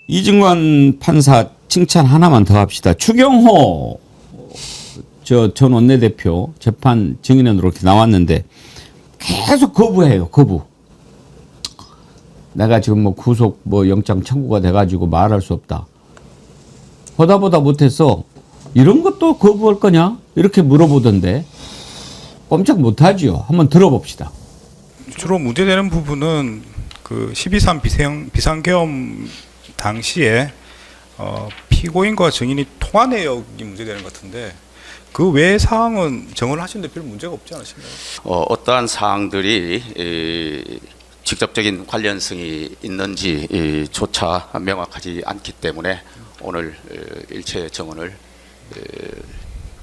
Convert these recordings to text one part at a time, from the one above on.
이증관 판사 칭찬 하나만 더 합시다. 추경호 전 원내대표 재판 증인으로 이렇게 나왔는데 계속 거부해요. 거부. 내가 지금 뭐 구속 뭐 영장 청구가 돼가지고 말할 수 없다. 보다 못해서 이런 것도 거부할 거냐? 이렇게 물어보던데 꼼짝 못하지요. 한번 들어봅시다. 주로 문제되는 부분은 그 12.3 비상계엄 당시에 피고인과 증인이 통화 내역이 문제되는 것 같은데 그 외의 사항은 정언을 하시는데 별 문제가 없지 않으신가요? 어떠한 사항들이 직접적인 관련성이 있는지조차 명확하지 않기 때문에 오늘 일체 정언을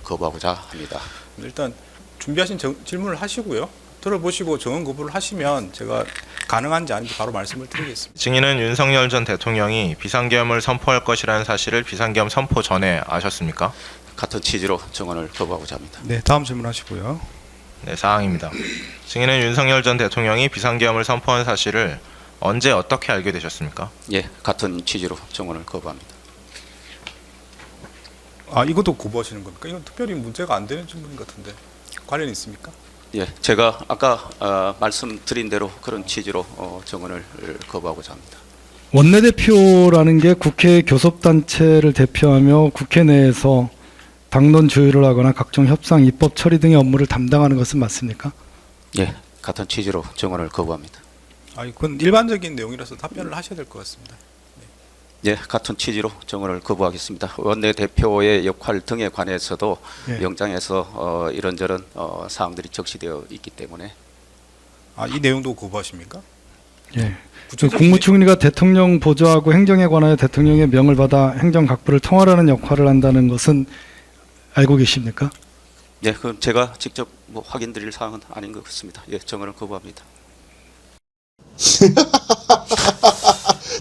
거부하고자 합니다. 일단 준비하신 질문을 하시고요. 들어보시고 정언 거부를 하시면 제가 가능한지 아닌지 바로 말씀을 드리겠습니다. 증인은 윤석열 전 대통령이 비상계엄을 선포할 것이라는 사실을 비상계엄 선포 전에 아셨습니까? 같은 취지로 정언을 거부하고자 합니다. 네, 다음 질문하시고요. 네, 사항입니다. 증인은 윤석열 전 대통령이 비상계엄을 선포한 사실을 언제 어떻게 알게 되셨습니까? 예, 같은 취지로 정언을 거부합니다. 아, 이것도 거부하시는 겁니까? 이건 특별히 문제가 안 되는 질문 같은데 관련이 있습니까? 예, 제가 아까 말씀드린 대로 그런 취지로 정언을 거부하고자 합니다. 원내대표라는 게 국회 교섭단체를 대표하며 국회 내에서 당론 조율을 하거나 각종 협상, 입법 처리 등의 업무를 담당하는 것은 맞습니까? 예, 같은 취지로 정언을 거부합니다. 아, 이건 일반적인 내용이라서 답변을 하셔야 될 것 같습니다. 예, 같은 취지로 정언을 거부하겠습니다. 원내대표의 역할 등에 관해서도 예. 영장에서 이런저런 사항들이 적시되어 있기 때문에 아, 이 내용도 거부하십니까? 예. 구체적인 국무총리가 대통령 보좌하고 행정에 관하여 대통령의 명을 받아 행정각부를 통할하는 역할을 한다는 것은 알고 계십니까? 예, 그럼 제가 직접 뭐 확인드릴 사항은 아닌 것 같습니다. 예, 정언을 거부합니다.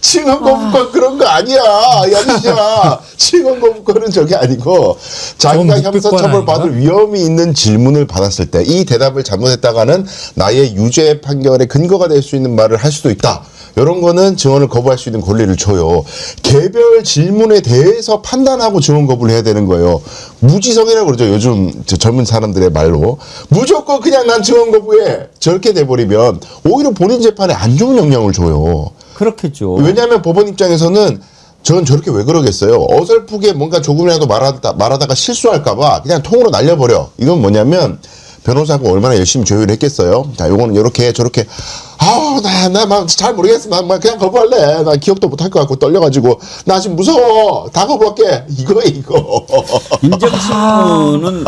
칭언 거부권 그런 거 아니야. 야, 칭언 거부권은 저게 아니고 자기가 형사처벌 받을 위험이 있는 질문을 받았을 때 이 대답을 잘못했다가는 나의 유죄 판결의 근거가 될 수 있는 말을 할 수도 있다. 이런 거는 증언을 거부할 수 있는 권리를 줘요. 개별 질문에 대해서 판단하고 증언 거부를 해야 되는 거예요. 무지성이라고 그러죠. 요즘 젊은 사람들의 말로. 무조건 그냥 난 증언 거부해. 저렇게 돼버리면 오히려 본인 재판에 안 좋은 영향을 줘요. 그렇겠죠. 왜냐하면 법원 입장에서는 저는 저렇게 왜 그러겠어요. 어설프게 뭔가 조금이라도 말하다가 실수할까봐 그냥 통으로 날려버려. 이건 뭐냐면 변호사가 얼마나 열심히 조율을 했겠어요. 자, 요거는 요렇게 저렇게 나 막 잘 모르겠어. 나 그냥 거부할래. 나 기억도 못할 것 같고 떨려가지고 나 지금 무서워. 다 거부할게. 이거. 인정신문은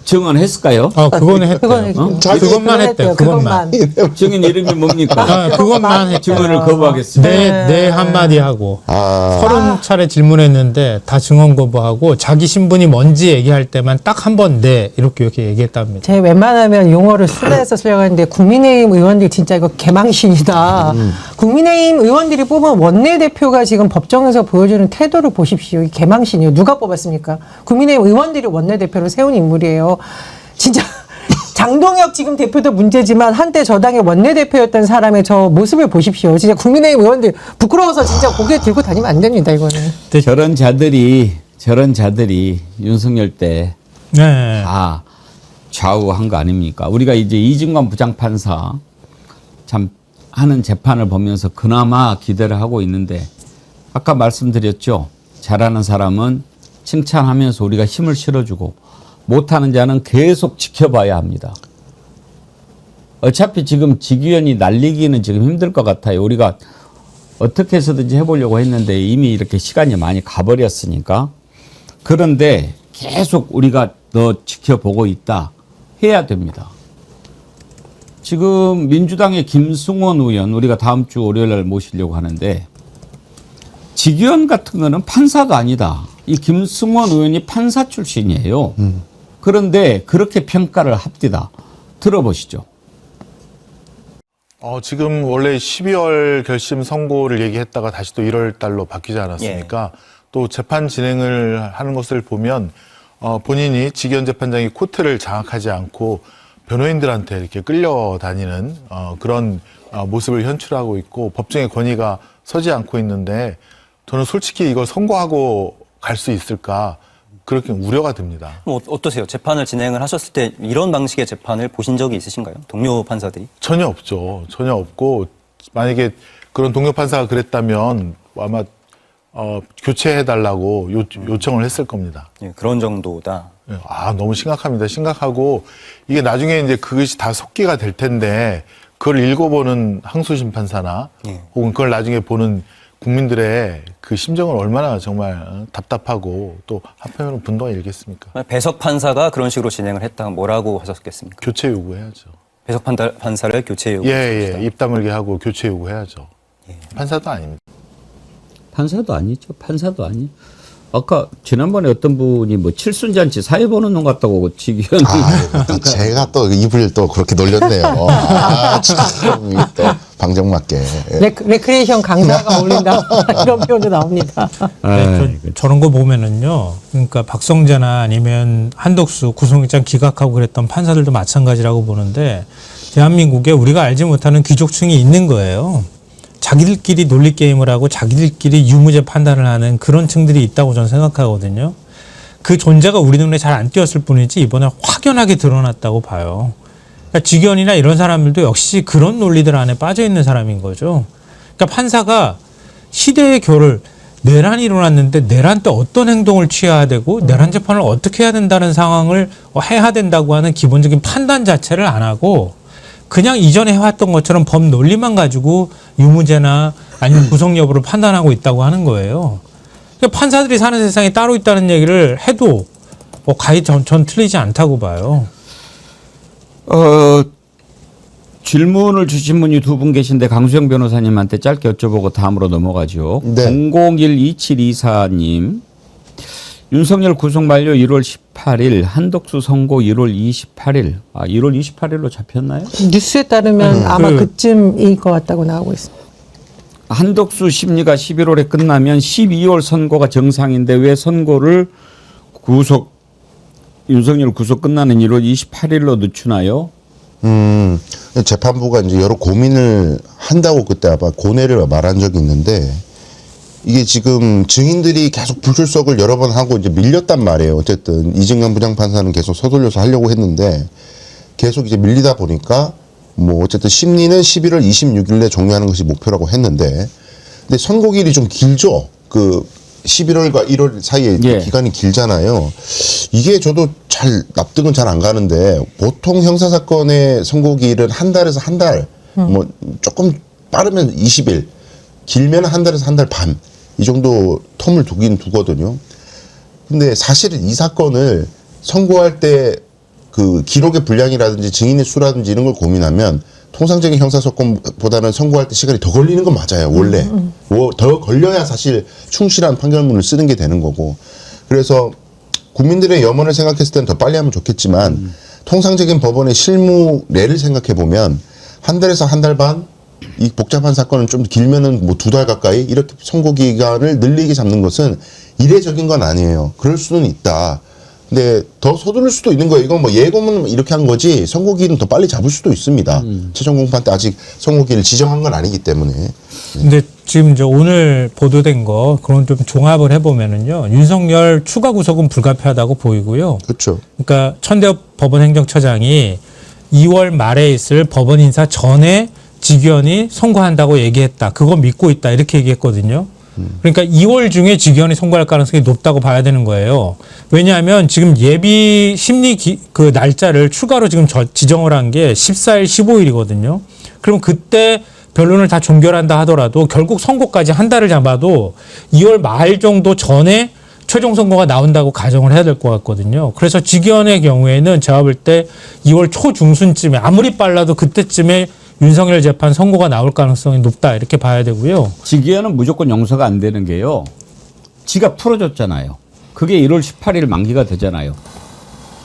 증언했을까요? 그거는 했대요. 그것만 했대요. 그것만. 증인 이름이 뭡니까? 그것만 했대요. 증언을 거부하겠습니다. 네 한마디 하고 30차례 질문했는데 다 증언 거부하고 자기 신분이 뭔지 얘기할 때만 딱 한 번 네 이렇게 얘기했답니다. 제 웬만하면 용어를 순화해서 쓰려고 하는데 국민의힘 의원들이 진짜 이거 개망신이다. 국민의힘 의원들이 뽑은 원내대표가 지금 법정에서 보여주는 태도를 보십시오. 이 개망신이에요. 누가 뽑았습니까? 국민의힘 의원들이 원내대표로 세운 인물이에요. 진짜 장동혁 지금 대표도 문제지만 한때 저당의 원내대표였던 사람의 저 모습을 보십시오. 진짜 국민의힘 의원들 부끄러워서 진짜 고개 들고 다니면 안 됩니다. 이거는. 저런 자들이 윤석열 때 다 좌우한 거 아닙니까? 우리가 이제 이증관 부장판사 참 하는 재판을 보면서 그나마 기대를 하고 있는데 아까 말씀드렸죠. 잘하는 사람은 칭찬하면서 우리가 힘을 실어주고 못하는 자는 계속 지켜봐야 합니다. 어차피 지금 직위원이 날리기는 지금 힘들 것 같아요. 우리가 어떻게 해서든지 해보려고 했는데 이미 이렇게 시간이 많이 가버렸으니까. 그런데 계속 우리가 너 지켜보고 있다 해야 됩니다. 지금 민주당의 김승원 의원 우리가 다음 주 월요일 날 모시려고 하는데 직위원 같은 거는 판사도 아니다. 이 김승원 의원이 판사 출신이에요. 그런데 그렇게 평가를 합디다. 들어보시죠. 지금 원래 12월 결심 선고를 얘기했다가 다시 또 1월 달로 바뀌지 않았습니까? 또 재판 진행을 하는 것을 보면 본인이 직위원 재판장이 코트를 장악하지 않고 변호인들한테 이렇게 끌려다니는 그런 모습을 현출하고 있고 법정의 권위가 서지 않고 있는데 저는 솔직히 이걸 선고하고 갈 수 있을까 그렇게 우려가 됩니다. 그럼 어떠세요? 재판을 진행을 하셨을 때 이런 방식의 재판을 보신 적이 있으신가요? 동료 판사들이? 전혀 없죠. 전혀 없고 만약에 그런 동료 판사가 그랬다면 아마 교체해달라고 요청을 했을 겁니다. 예, 그런 정도다. 너무 심각합니다. 심각하고 이게 나중에 이제 그것이 다 속기가 될 텐데 그걸 읽어보는 항소심 판사나 혹은 그걸 나중에 보는 국민들의 그 심정은 얼마나 정말 답답하고 또 한편으로는 분노가 일겠습니까? 배석 판사가 그런 식으로 진행을 했다면 뭐라고 하셨겠습니까? 교체 요구해야죠. 배석 판사를 교체 요구하셨다. 입 다물게 하고 교체 요구해야죠. 판사도 아닙니다. 판사도 아니죠. 판사도 아니. 아까 지난번에 어떤 분이 뭐 칠순잔치 사회 보는 놈 같다고 지기현. 제가 또 입을 또 그렇게 놀렸네요. 참, 또 방정맞게. 레크레이션 강사가 어울린다. 이런 표현도 나옵니다. 저런 거 보면은요. 그러니까 박성재나 아니면 한덕수 구속영장 기각하고 그랬던 판사들도 마찬가지라고 보는데 대한민국에 우리가 알지 못하는 귀족층이 있는 거예요. 자기들끼리 논리 게임을 하고 자기들끼리 유무죄 판단을 하는 그런 층들이 있다고 저는 생각하거든요. 그 존재가 우리 눈에 잘 안 띄었을 뿐이지 이번에 확연하게 드러났다고 봐요. 그러니까 직연이나 이런 사람들도 역시 그런 논리들 안에 빠져 있는 사람인 거죠. 그러니까 판사가 시대의 교를 내란이 일어났는데 내란 때 어떤 행동을 취해야 되고 내란 재판을 어떻게 해야 된다는 상황을 해야 된다고 하는 기본적인 판단 자체를 안 하고 그냥 이전에 해왔던 것처럼 법 논리만 가지고 유무죄나 아니면 구속 여부를 판단하고 있다고 하는 거예요. 그러니까 판사들이 사는 세상에 따로 있다는 얘기를 해도 가히 전 틀리지 않다고 봐요. 질문을 주신 분이 두 분 계신데 강수영 변호사님한테 짧게 여쭤보고 다음으로 넘어가죠. 네. 0012724님. 윤석열 구속 만료 1월 18일, 한덕수 선고 1월 28일. 1월 28일로 잡혔나요? 뉴스에 따르면 아마 그쯤일 것 같다고 나오고 있습니다. 한덕수 심리가 11월에 끝나면 12월 선고가 정상인데 왜 선고를 윤석열 구속 끝나는 1월 28일로 늦추나요? 재판부가 이제 여러 고민을 한다고 그때 아마 고뇌를 말한 적이 있는데 이게 지금 증인들이 계속 불출석을 여러 번 하고 이제 밀렸단 말이에요. 어쨌든 이진관 부장판사는 계속 서둘러서 하려고 했는데 계속 이제 밀리다 보니까 뭐 어쨌든 심리는 11월 26일에 종료하는 것이 목표라고 했는데 근데 선고일이 좀 길죠. 그 11월과 1월 사이에 기간이 길잖아요. 이게 저도 잘 납득은 잘 안 가는데 보통 형사사건의 선고기일은 한 달에서 한 달, 뭐 조금 빠르면 20일, 길면 한 달에서 한 달 반. 이 정도 텀을 두긴 두거든요. 근데 사실은 이 사건을 선고할 때 그 기록의 분량이라든지 증인의 수라든지 이런 걸 고민하면 통상적인 형사사건보다는 선고할 때 시간이 더 걸리는 건 맞아요. 원래. 더 걸려야 사실 충실한 판결문을 쓰는 게 되는 거고. 그래서 국민들의 염원을 생각했을 때는 더 빨리 하면 좋겠지만 통상적인 법원의 실무례를 생각해 보면 한 달에서 한 달 반, 이 복잡한 사건은 좀 길면은 뭐 2달 가까이 이렇게 선고 기간을 늘리게 잡는 것은 이례적인 건 아니에요. 그럴 수는 있다. 근데 더 서두를 수도 있는 거예요. 이건 뭐 예고문 이렇게 한 거지 선고기일은 더 빨리 잡을 수도 있습니다. 최종 공판 때 아직 선고기일을 지정한 건 아니기 때문에. 근데 지금 이제 오늘 보도된 거 그런 좀 종합을 해보면은요. 윤석열 추가 구속은 불가피하다고 보이고요. 그렇죠. 그러니까 천대엽 법원행정처장이 2월 말에 있을 법원 인사 전에 직위원이 선고한다고 얘기했다. 그거 믿고 있다. 이렇게 얘기했거든요. 그러니까 2월 중에 직위원이 선고할 가능성이 높다고 봐야 되는 거예요. 왜냐하면 지금 예비 심리 그 날짜를 추가로 지금 지정을 한 게 14일, 15일이거든요. 그럼 그때 변론을 다 종결한다 하더라도 결국 선고까지 한 달을 잡아도 2월 말 정도 전에 최종 선고가 나온다고 가정을 해야 될 것 같거든요. 그래서 직위원의 경우에는 제가 볼 때 2월 초중순쯤에 아무리 빨라도 그때쯤에 윤석열 재판 선고가 나올 가능성이 높다 이렇게 봐야 되고요. 직위원은 무조건 용서가 안 되는 게요. 지가 풀어줬잖아요. 그게 1월 18일 만기가 되잖아요.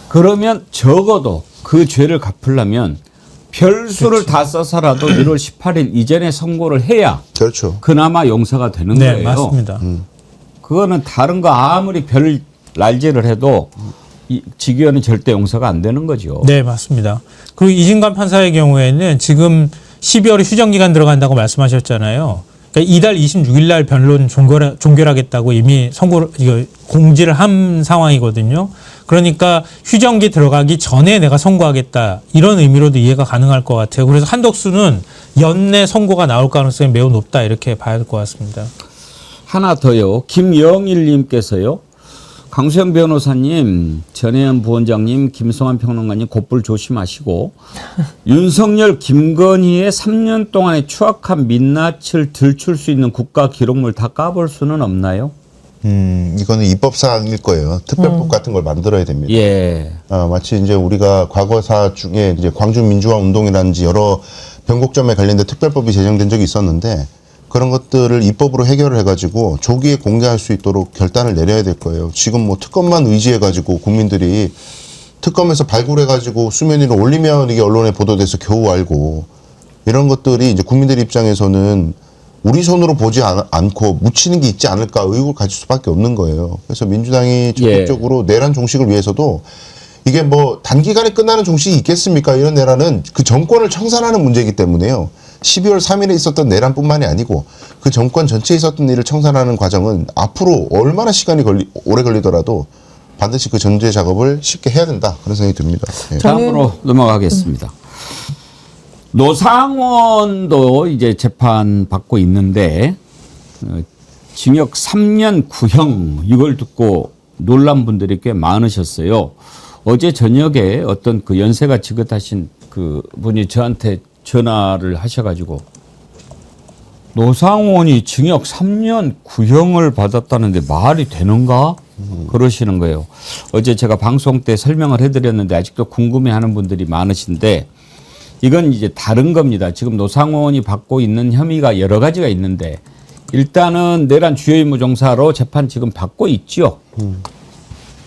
그러면 적어도 그 죄를 갚으려면 별수를 다 써서라도 1월 18일 이전에 선고를 해야 그렇죠. 그나마 용서가 되는 네, 거예요. 맞습니다. 그거는 다른 거 아무리 별 날제를 해도 이 직위원은 절대 용서가 안 되는 거죠. 네, 맞습니다. 그리고 이진관 판사의 경우에는 지금 12월에 휴정기간 들어간다고 말씀하셨잖아요. 그러니까 이달 26일 날 변론 종결하겠다고 이미 공지를 한 상황이거든요. 그러니까 휴정기 들어가기 전에 내가 선고하겠다 이런 의미로도 이해가 가능할 것 같아요. 그래서 한덕수는 연내 선고가 나올 가능성이 매우 높다 이렇게 봐야 될 것 같습니다. 하나 더요. 김영일님께서요. 강수영 변호사님, 전혜연 부원장님, 김성환 평론가님 곧불 조심하시고 윤석열, 김건희의 3년 동안의 추악한 민낯을 들출 수 있는 국가 기록물 다 까볼 수는 없나요? 이거는 입법사항일 거예요. 특별법 같은 걸 만들어야 됩니다. 예. 마치 이제 우리가 과거사 중에 이제 광주 민주화 운동이라든지 여러 변곡점에 관련된 특별법이 제정된 적이 있었는데 그런 것들을 입법으로 해결을 해가지고 조기에 공개할 수 있도록 결단을 내려야 될 거예요. 지금 뭐 특검만 의지해가지고 국민들이 특검에서 발굴해가지고 수면 위로 올리면 이게 언론에 보도돼서 겨우 알고 이런 것들이 이제 국민들 입장에서는 우리 손으로 보지 않고 묻히는 게 있지 않을까 의혹을 가질 수밖에 없는 거예요. 그래서 민주당이 적극적으로 내란 종식을 위해서도 이게 뭐 단기간에 끝나는 종식이 있겠습니까? 이런 내란은 그 정권을 청산하는 문제이기 때문에요. 12월 3일에 있었던 내란뿐만이 아니고 그 정권 전체에 있었던 일을 청산하는 과정은 앞으로 얼마나 시간이 오래 걸리더라도 반드시 그 전제 작업을 쉽게 해야 된다. 그런 생각이 듭니다. 예. 다음으로 넘어가겠습니다. 노상원도 이제 재판 받고 있는데 징역 3년 구형 이걸 듣고 놀란 분들이 꽤 많으셨어요. 어제 저녁에 어떤 그 연세가 지긋하신 그 분이 저한테 전화를 하셔가지고 노상원이 징역 3년 구형을 받았다는데 말이 되는가? 그러시는 거예요. 어제 제가 방송 때 설명을 해드렸는데 아직도 궁금해하는 분들이 많으신데 이건 이제 다른 겁니다. 지금 노상원이 받고 있는 혐의가 여러 가지가 있는데 일단은 내란 주요 임무 종사로 재판 지금 받고 있죠.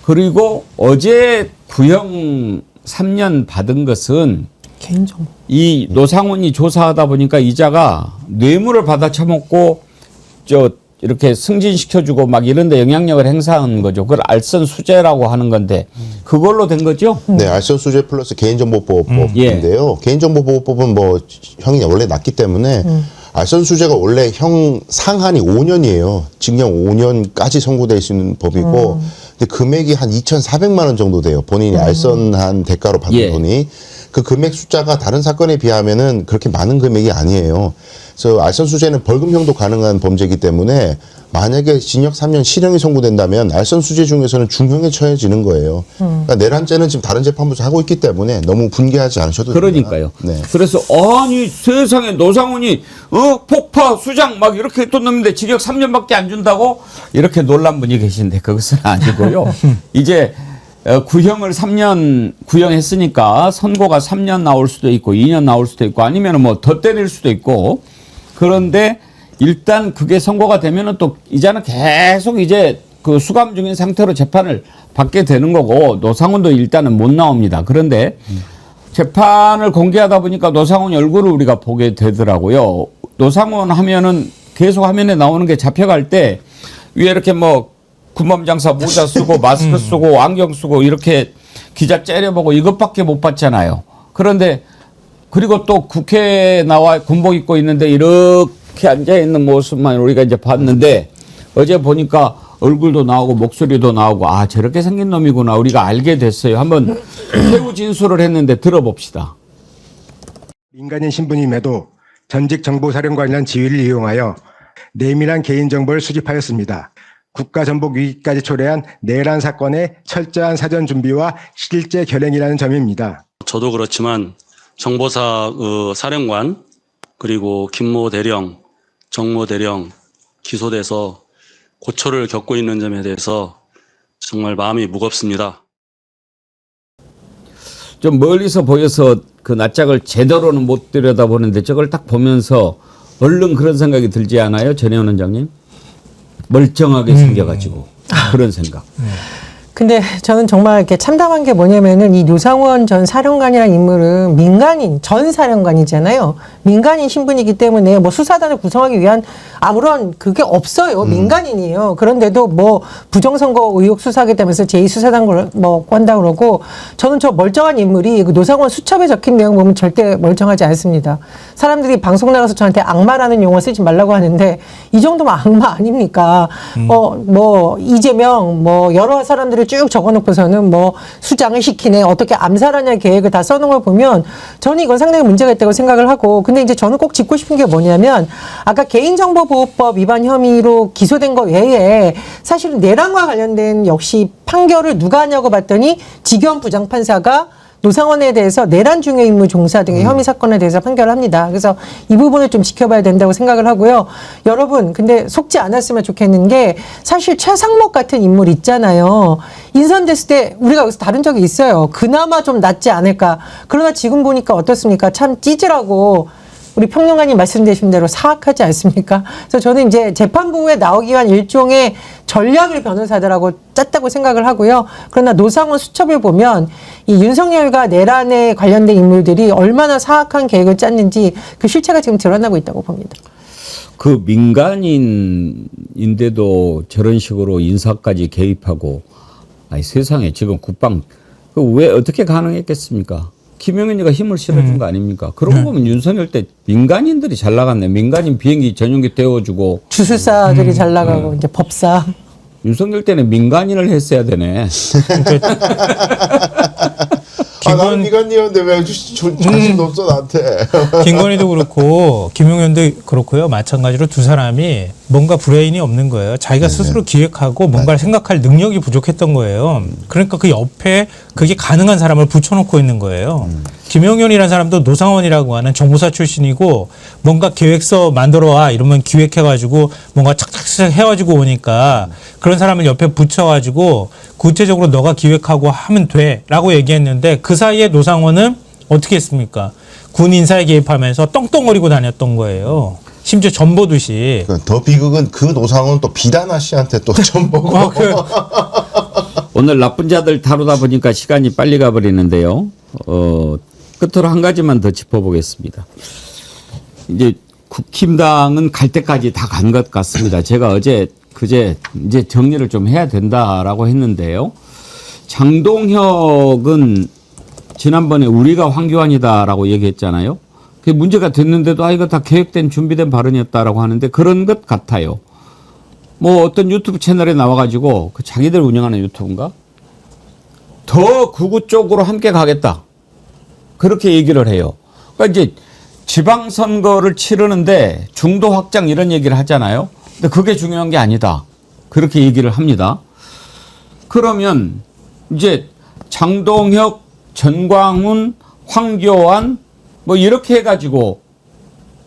그리고 어제 구형 3년 받은 것은 개인정보. 이 노상원이 조사하다 보니까 이자가 뇌물을 받아 처먹고 이렇게 승진시켜주고 막 이런 데 영향력을 행사한 거죠. 그걸 알선수재라고 하는 건데 그걸로 된 거죠? 네, 알선수재 플러스 개인정보보호법인데요. 개인정보보호법은 뭐 형이 원래 낮기 때문에 알선수재가 원래 형 상한이 5년이에요. 징역 5년까지 선고될 수 있는 법이고 근데 금액이 한 2,400만 원 정도 돼요. 본인이 알선한 대가로 받은 돈이. 그 금액 숫자가 다른 사건에 비하면은 그렇게 많은 금액이 아니에요. 그래서 알선수재는 벌금형도 가능한 범죄이기 때문에 만약에 징역 3년 실형이 선고된다면 알선수재 중에서는 중형에 처해지는 거예요. 그러니까 내란죄는 지금 다른 재판부에서 하고 있기 때문에 너무 분개하지 않으셔도 됩니다. 그러니까요. 네. 그래서 아니 세상에 노상원이 폭파 수장 막 이렇게 했던 놈인데 징역 3년밖에 안 준다고 이렇게 놀란 분이 계신데 그것은 아니고요. 이제 구형을 3년 구형했으니까 선고가 3년 나올 수도 있고 2년 나올 수도 있고 아니면 뭐 더 때릴 수도 있고 그런데 일단 그게 선고가 되면은 또 이자는 계속 이제 그 수감 중인 상태로 재판을 받게 되는 거고 노상원도 일단은 못 나옵니다. 그런데 재판을 공개하다 보니까 노상원 얼굴을 우리가 보게 되더라고요. 노상원 하면은 계속 화면에 나오는 게 잡혀갈 때 위에 이렇게 뭐 군밤장사 모자 쓰고 마스크 쓰고 안경 쓰고 이렇게 기자 째려보고 이것밖에 못 봤잖아요. 그런데 그리고 또 국회에 나와 군복 입고 있는데 이렇게 앉아있는 모습만 우리가 이제 봤는데 어제 보니까 얼굴도 나오고 목소리도 나오고 아 저렇게 생긴 놈이구나 우리가 알게 됐어요. 한번 최후 진술을 했는데 들어봅시다. 민간인 신분임에도 전직 정보사령관이라는 지위를 이용하여 내밀한 개인정보를 수집하였습니다. 국가전복 위기까지 초래한 내란 사건의 철저한 사전 준비와 실제 결행이라는 점입니다. 저도 그렇지만 정보사 사령관 그리고 김모 대령, 정모 대령 기소돼서 고초를 겪고 있는 점에 대해서 정말 마음이 무겁습니다. 좀 멀리서 보여서 그 낯짝을 제대로는 못 들여다보는데 저걸 딱 보면서 얼른 그런 생각이 들지 않아요? 전혜원 원장님? 멀쩡하게 생겨가지고 그런 생각. 근데 저는 정말 이렇게 참담한 게 뭐냐면은 이 노상원 전 사령관이라는 인물은 민간인, 전 사령관이잖아요. 민간인 신분이기 때문에 뭐 수사단을 구성하기 위한 아무런 그게 없어요. 민간인이에요. 그런데도 뭐 부정선거 의혹 수사하겠다면서 제2수사단 뭐 한다 그러고 저는 저 멀쩡한 인물이 그 노상원 수첩에 적힌 내용 보면 절대 멀쩡하지 않습니다. 사람들이 방송 나가서 저한테 악마라는 용어 쓰지 말라고 하는데 이 정도면 악마 아닙니까? 뭐 이재명 뭐 여러 사람들을 쭉 적어놓고서는 뭐 수장을 시키네 어떻게 암살하냐 계획을 다 써놓은 걸 보면 저는 이건 상당히 문제가 있다고 생각을 하고 근데 이제 저는 꼭 짚고 싶은 게 뭐냐면 아까 개인정보보호법 위반 혐의로 기소된 거 외에 사실은 내란과 관련된 역시 판결을 누가 하냐고 봤더니 지경 부장판사가 노상원에 대해서 내란 중요 임무 종사 등의 혐의 사건에 대해서 판결을 합니다. 그래서 이 부분을 좀 지켜봐야 된다고 생각을 하고요. 여러분 근데 속지 않았으면 좋겠는 게 사실 최상목 같은 인물 있잖아요. 인선됐을 때 우리가 여기서 다룬 적이 있어요. 그나마 좀 낫지 않을까. 그러나 지금 보니까 어떻습니까? 참 찌질하고 우리 평론가님 말씀되신 대로 사악하지 않습니까? 그래서 저는 이제 재판부에 나오기 위한 일종의 전략을 변호사들하고 짰다고 생각을 하고요. 그러나 노상원 수첩을 보면 이 윤석열과 내란에 관련된 인물들이 얼마나 사악한 계획을 짰는지 그 실체가 지금 드러나고 있다고 봅니다. 그 민간인인데도 저런 식으로 인사까지 개입하고 아니 세상에 지금 국방 그 왜 어떻게 가능했겠습니까? 김용현이가 힘을 실어준 거 아닙니까? 그러고 보면 윤석열 때 민간인들이 잘 나갔네. 민간인 비행기 전용기 태워주고 주술사들이 잘 나가고 이제 법사. 윤석열 때는 민간인을 했어야 되네. 난 민간인이었는데 왜 자신도 없어 나한테. 김건희도 그렇고 김용현도 그렇고요. 마찬가지로 두 사람이 뭔가 브레인이 없는 거예요. 자기가 스스로 기획하고 뭔가를 생각할 능력이 부족했던 거예요. 그러니까 그 옆에 그게 가능한 사람을 붙여놓고 있는 거예요. 김용현이라는 사람도 노상원이라고 하는 정보사 출신이고 뭔가 계획서 만들어와 이러면 기획해가지고 뭔가 착착착 해가지고 오니까 그런 사람을 옆에 붙여가지고 구체적으로 너가 기획하고 하면 돼라고 얘기했는데 그 사이에 노상원은 어떻게 했습니까? 군 인사에 개입하면서 떵떵거리고 다녔던 거예요. 심지어 전보듯이. 더 비극은 그 노상원 또 비단아 씨한테 또 전보고. 오늘 나쁜 자들 다루다 보니까 시간이 빨리 가버리는데요. 끝으로 한 가지만 더 짚어보겠습니다. 이제 국힘당은 갈 때까지 다 간 것 같습니다. 제가 그제 이제 정리를 좀 해야 된다라고 했는데요. 장동혁은 지난번에 우리가 황교안이다라고 얘기했잖아요. 그게 문제가 됐는데도 이거 다 계획된 준비된 발언이었다라고 하는데 그런 것 같아요. 뭐 어떤 유튜브 채널에 나와가지고 그 자기들 운영하는 유튜브인가? 더 극우 쪽으로 함께 가겠다. 그렇게 얘기를 해요. 그러니까 이제 지방선거를 치르는데 중도 확장 이런 얘기를 하잖아요. 근데 그게 중요한 게 아니다. 그렇게 얘기를 합니다. 그러면 이제 장동혁, 전광훈, 황교안 뭐 이렇게 해가지고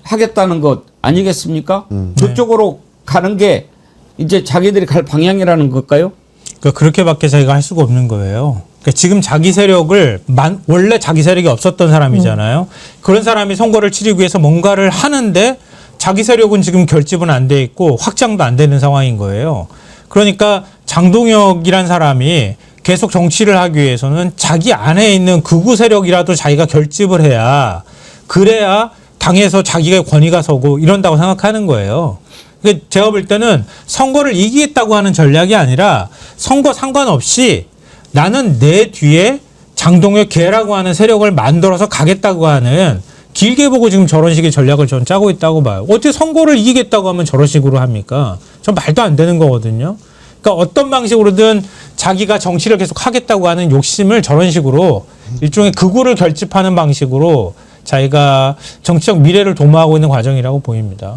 하겠다는 것 아니겠습니까? 저쪽으로 가는 게 이제 자기들이 갈 방향이라는 걸까요? 그러니까 그렇게밖에 자기가 할 수가 없는 거예요. 그러니까 지금 자기 세력을 원래 자기 세력이 없었던 사람이잖아요. 그런 사람이 선거를 치르기 위해서 뭔가를 하는데 자기 세력은 지금 결집은 안 돼 있고 확장도 안 되는 상황인 거예요. 그러니까 장동혁이란 사람이 계속 정치를 하기 위해서는 자기 안에 있는 극우 세력이라도 자기가 결집을 해야 그래야 당에서 자기가 권위가 서고 이런다고 생각하는 거예요. 그러니까 제가 볼 때는 선거를 이기겠다고 하는 전략이 아니라 선거 상관없이 나는 내 뒤에 장동혁 개라고 하는 세력을 만들어서 가겠다고 하는 길게 보고 지금 저런 식의 전략을 전 짜고 있다고 봐요. 어떻게 선거를 이기겠다고 하면 저런 식으로 합니까? 전 말도 안 되는 거거든요. 그러니까 어떤 방식으로든 자기가 정치를 계속 하겠다고 하는 욕심을 저런 식으로 일종의 극우를 결집하는 방식으로 자기가 정치적 미래를 도모하고 있는 과정이라고 보입니다.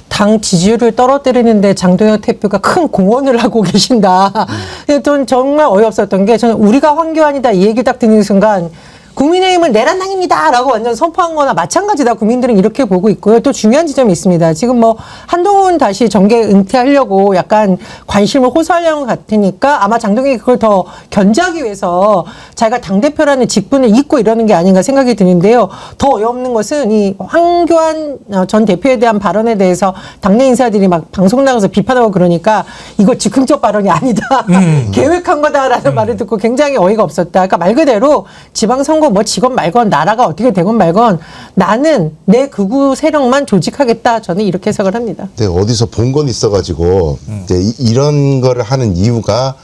당 지지율을 떨어뜨리는데 장동혁 대표가 큰 공헌을 하고 계신다. 저는 정말 어이없었던 게 저는 우리가 황교안이다 이 얘기 딱 듣는 순간 국민의힘은 내란당입니다라고 완전 선포한 거나 마찬가지다. 국민들은 이렇게 보고 있고요. 또 중요한 지점이 있습니다. 지금 뭐 한동훈 다시 정계 은퇴하려고 약간 관심을 호소하려는 것 같으니까 아마 장동혁이 그걸 더 견제하기 위해서 자기가 당대표라는 직분을 잊고 이러는 게 아닌가 생각이 드는데요. 더 어이없는 것은 이 황교안 전 대표에 대한 발언에 대해서 당내 인사들이 막 방송 나가서 비판하고 그러니까 이거 즉흥적 발언이 아니다. 계획한 거다라는 말을 듣고 굉장히 어이가 없었다. 그러니까 말 그대로 지방선거 뭐 직원 말건 나라가 어떻게 되건 말건 나는 내 극우 세력만 조직하겠다. 저는 이렇게 해석을 합니다. 네, 어디서 본 건 있어가지고 이제 이런 거를 하는 이유가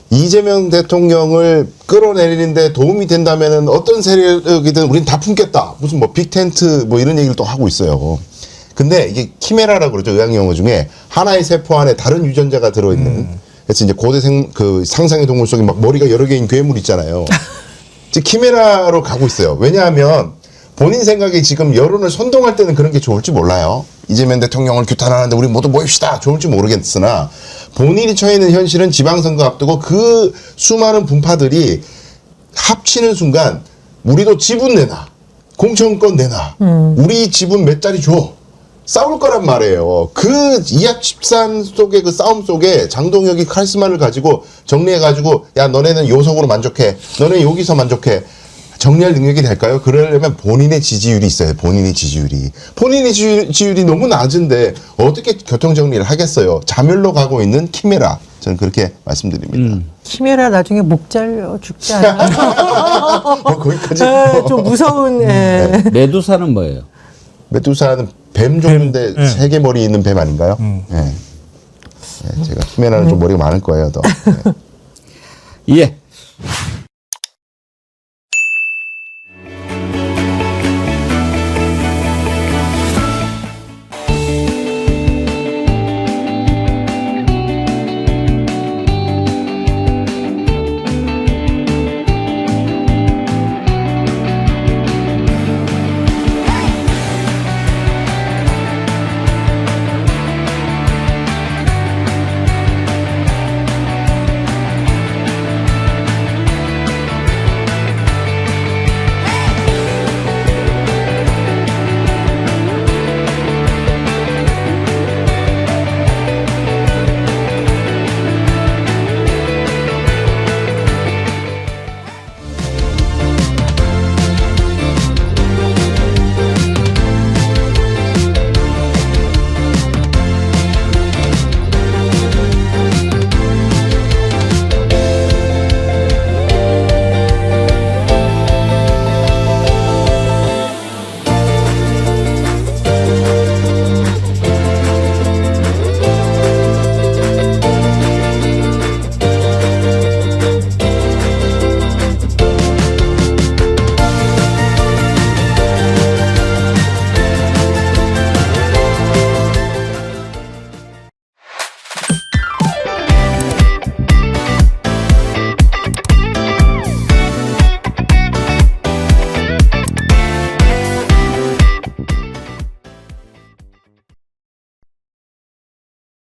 이재명 대통령을 끌어내리는데 도움이 된다면은 어떤 세력이든 우린 다 품겠다. 무슨 뭐 빅텐트 뭐 이런 얘기를 또 하고 있어요. 근데 이게 키메라라고 그러죠. 의학용어 중에 하나의 세포 안에 다른 유전자가 들어있는. 그래서 이제 고대 그 상상의 동물 속에 막 머리가 여러 개인 괴물 있잖아요. 지금 키메라로 가고 있어요. 왜냐하면 본인 생각에 지금 여론을 선동할 때는 그런 게 좋을지 몰라요. 이재명 대통령을 규탄하는데 우리 모두 모입시다. 좋을지 모르겠으나 본인이 처해 있는 현실은 지방선거 앞두고 그 수많은 분파들이 합치는 순간 우리도 지분 내놔. 공천권 내놔. 우리 지분 몇 자리 줘. 싸울 거란 말이에요. 그 이합집산 속의 그 싸움 속에 장동혁이 카리스마를 가지고 정리해가지고 야 너네는 요석으로 만족해. 너네 여기서 만족해. 정리할 능력이 될까요? 그러려면 본인의 지지율이 있어요. 본인의 지지율이. 본인의 지지율이 너무 낮은데 어떻게 교통정리를 하겠어요. 자멸로 가고 있는 키메라. 저는 그렇게 말씀드립니다. 키메라 나중에 목 잘려 죽지 않아? 거기까지. 좀 무서운. 메두사는 뭐예요? 메두사는 뱀 종류인데 세 개 머리 있는 뱀 아닌가요? 네. 제가 키메라는 좀 머리가 많을 거예요. 더. 네. 예.